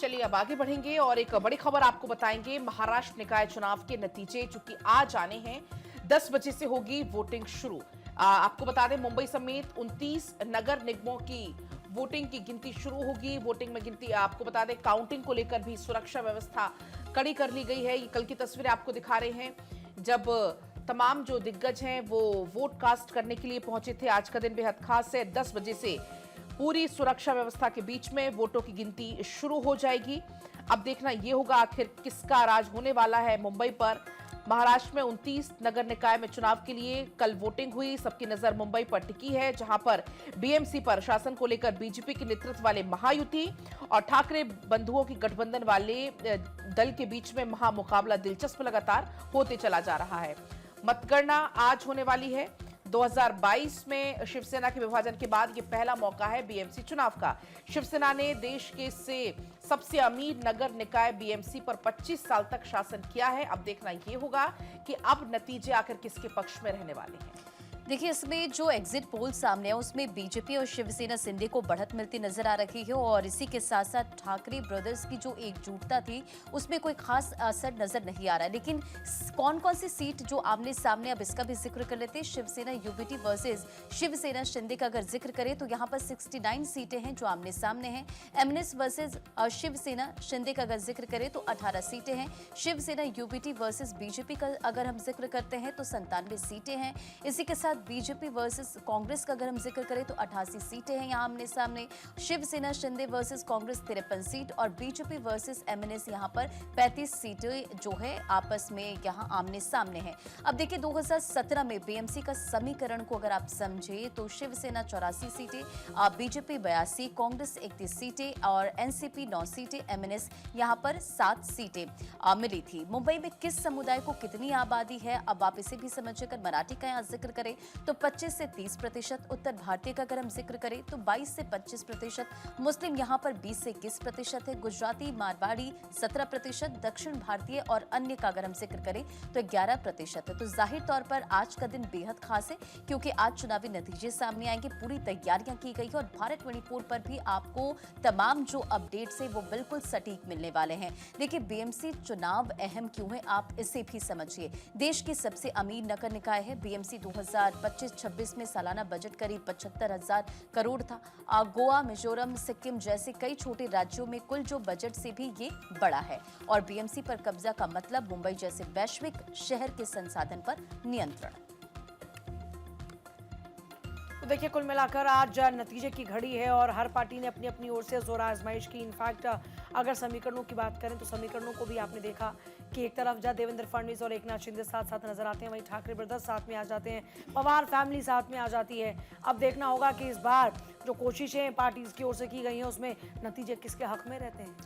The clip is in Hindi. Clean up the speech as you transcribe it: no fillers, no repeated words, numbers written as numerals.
चलिए अब आगे बढ़ेंगे और एक बड़ी खबर आपको बताएंगे। महाराष्ट्र निकाय चुनाव के नतीजे चूंकि आज आने हैं, 10 बजे से होगी वोटिंग शुरू। आपको बता दें मुंबई समेत 29 नगर निगमों की वोटिंग की गिनती शुरू होगी। वोटिंग में गिनती आपको बता दें काउंटिंग को लेकर भी सुरक्षा व्यवस्था कड़ी कर ली गई है। ये कल की तस्वीरें आपको दिखा रहे हैं जब तमाम जो दिग्गज हैं वो वोट कास्ट करने के लिए पहुंचे थे। आज का दिन बेहद खास है। 10 बजे से पूरी सुरक्षा व्यवस्था के बीच में वोटों की गिनती शुरू हो जाएगी। अब देखना यह होगा आखिर किसका राज होने वाला है मुंबई पर। महाराष्ट्र में 29 नगर निकाय में चुनाव के लिए कल वोटिंग हुई। सबकी नजर मुंबई पर टिकी है, जहां पर बीएमसी पर शासन को लेकर बीजेपी के नेतृत्व वाले महायुति और ठाकरे बंधुओं की गठबंधन वाले दल के बीच में महामुकाबला दिलचस्प लगातार होते चला जा रहा है। मतगणना आज होने वाली है। 2022 में शिवसेना के विभाजन के बाद ये पहला मौका है बीएमसी चुनाव का। शिवसेना ने देश के से सबसे अमीर नगर निकाय बीएमसी पर 25 साल तक शासन किया है। अब देखना ये होगा कि अब नतीजे आखिर किसके पक्ष में रहने वाले हैं। देखिए, इसमें जो एग्जिट पोल सामने है उसमें बीजेपी और शिवसेना शिंदे को बढ़त मिलती नजर आ रही है और इसी के साथ साथ ठाकरे ब्रदर्स की जो एकजुटता थी उसमें कोई खास असर नजर नहीं आ रहा है। लेकिन कौन कौन सी सीट जो आमने सामने, अब इसका भी जिक्र कर लेते हैं। शिवसेना यूबीटी वर्सेस शिवसेना शिंदे का अगर जिक्र करें तो यहाँ पर 69 सीटें हैं जो आमने सामने हैं। एमएनएस वर्सेस शिवसेना शिंदे का अगर जिक्र करें तो 18 सीटें हैं। शिवसेना यूबीटी वर्सेस बीजेपी का अगर हम जिक्र करते हैं तो 97 सीटें हैं। इसी के साथ बीजेपी वर्सेस कांग्रेस का अगर हम जिक्र करें तो 88 सीटें हैं यहाँ आमने सामने। शिवसेना शिंदे वर्सेस कांग्रेस 53 सीट और बीजेपी वर्सेस एमएनएस यहाँ पर 35 सीटें जो है आपस में यहाँ आमने सामने हैं। अब देखिए 2017 में बीएमसी का समीकरण को अगर आप समझे तो शिवसेना 84 सीटें, बीजेपी 82, कांग्रेस 31 सीटें और एनसीपी 9 सीटें, एमएनएस यहाँ पर 7 सीटें मिली थी। मुंबई में किस समुदाय को कितनी आबादी है अब आप इसे भी समझिए। अगर मराठी का यहाँ जिक्र करें तो 25 से 30%, उत्तर भारतीय का अगर हम जिक्र करें तो 22 से 25%, मुस्लिम यहाँ पर 20 से 21% है, गुजराती मारवाड़ी 17%, दक्षिण भारतीय और अन्य का अगर हम जिक्र करें तो 11% है। तो जाहिर तौर पर आज का दिन बेहद खास है क्योंकि आज चुनावी नतीजे सामने आएंगे। पूरी तैयारियां की गई है और भारत 24 पर भी आपको तमाम जो अपडेट्स है वो बिल्कुल सटीक मिलने वाले हैं। देखिए, बीएमसी चुनाव अहम क्यों है आप इसे भी समझिए। देश की सबसे अमीर नगर निकाय है बीएमसी। 2025-26 में सालाना बजट करीब 75,000 करोड़ था। गोवा, मिजोरम, सिक्किम जैसे कई छोटे राज्यों में कुल जो बजट से भी ये बड़ा है और बीएमसी पर कब्जा का मतलब मुंबई जैसे वैश्विक शहर के संसाधन पर नियंत्रण। तो देखिए, कुल मिलाकर आज नतीजे की घड़ी है और हर पार्टी ने अपनी अपनी ओर से जोर आजमाइश की। इनफैक्ट अगर समीकरणों की बात करें तो समीकरणों को भी आपने देखा कि एक तरफ जब देवेंद्र फडणवीस और एकनाथ शिंदे साथ साथ नजर आते हैं, वहीं ठाकरे ब्रदर्स साथ में आ जाते हैं, पवार फैमिली साथ में आ जाती है। अब देखना होगा कि इस बार जो कोशिशें पार्टीज की ओर से की गई हैं उसमें नतीजे किसके हक में रहते हैं।